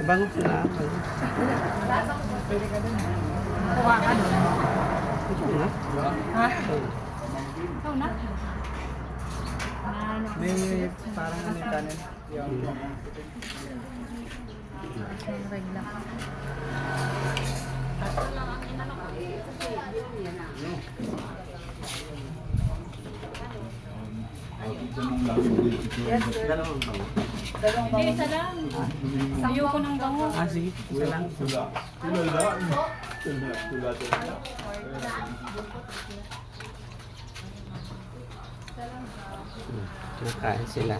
Bango sila. Pwede ka din. Kuha ka doon. Ha? Ikaw na? May parang ano yung kanin. Yung regla. Dalawang bango. Hindi, isa lang. Ayoko ng bango. Sige. Isa lang. Nakain sila.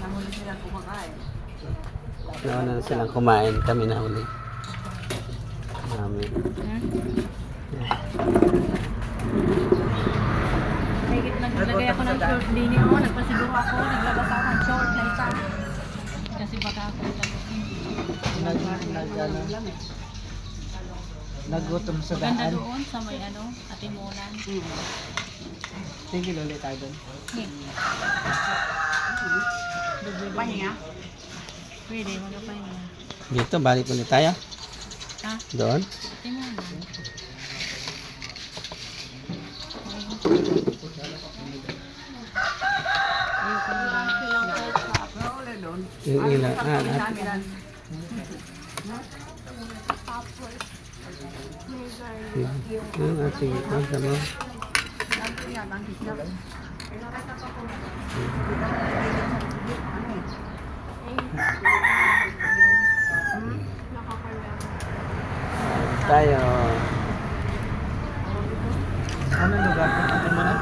Nahuli sila kumakain. Nauna na silang kumain. Kami na uli. Marami. Higit naglagay ako ng short din ako. Nagpasiguro ako. Naglabas ako ng short na isa. Kasi baka ako nagutom sa ganda daan. doon sa may ano, Atimunan. Sige, ulit tayo doon. Pahinga? Pwede, magpahinga. Dito, balik ulit tayo. Ha? Doon. Atimunan. Yung ilan. Sige. Ang sama. Tayo. Ano lugar? Ano mo na?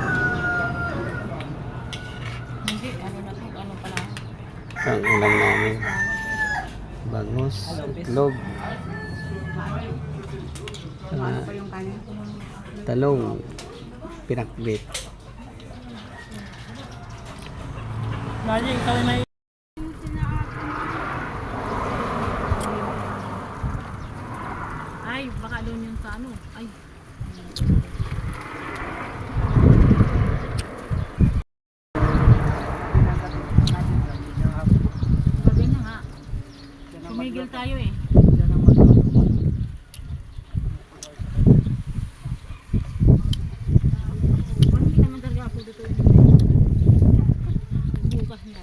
Hindi, ano na to, ano pala. Ang ulam namin. Bangus, itlog. Talong. Pinakbit. Lagi, ikaw ay may... Ay, baka doon yung sa ano. Ay. Gabi na nga. Tumigil tayo eh. Hindi naman talaga ako dito. Bukas na.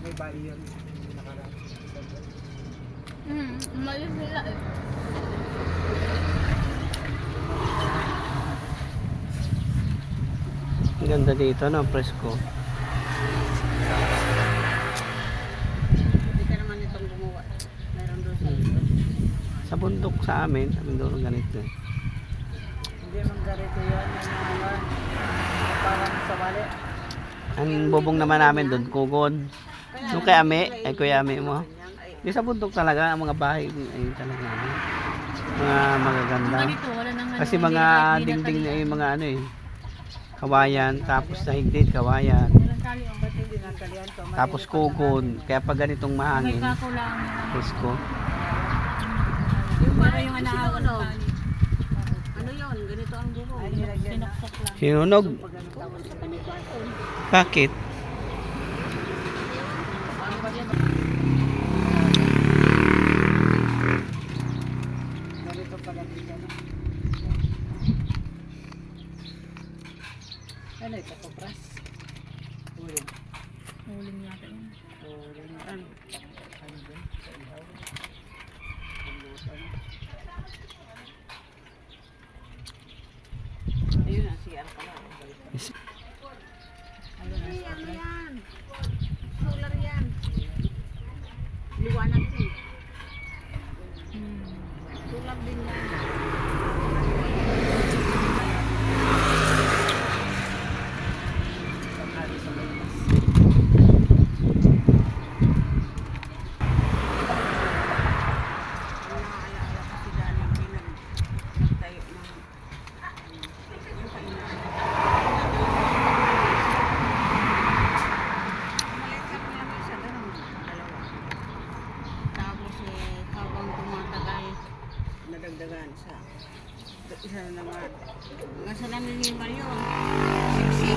May bahay yun. Nakaraan. Umalis sila eh. Ang ganda dito, no? Presko. Hindi ka naman itong gumawa. Meron doon sa Sa bundok sa amin doon ganito. Hindi man ganito yan. Parang sa bali. Ang bubong naman namin doon, kugon. Yung kay Ame, ay kuya Ame mo. Di sa bundok talaga, ang mga bahay ay talaga ano, mga magaganda. ganito, wala nang ano. Kasi mga dingding na yung mga ano eh. Kawayan, tapos sa higdit, kawayan. Walang tali oh. Ba't hindi nakalian to? Tapos kugon, kaya pag ganitong May mahangin, kako lang. presko. Pero yung anahawan ng tali. Ano yun? Ganito ang buko. Sinuktok lang. Sinunog. Bakit? Ganito pala dito. Ano ito? Kopras? Uling. Huling yata yun. Uling. Ano? Ano din? Sa ihaw? Ayun na, CR pala. Ano yan? Solar yan. Liwanag din. Solar din yan. naman. Ang salamin ni Mario, 6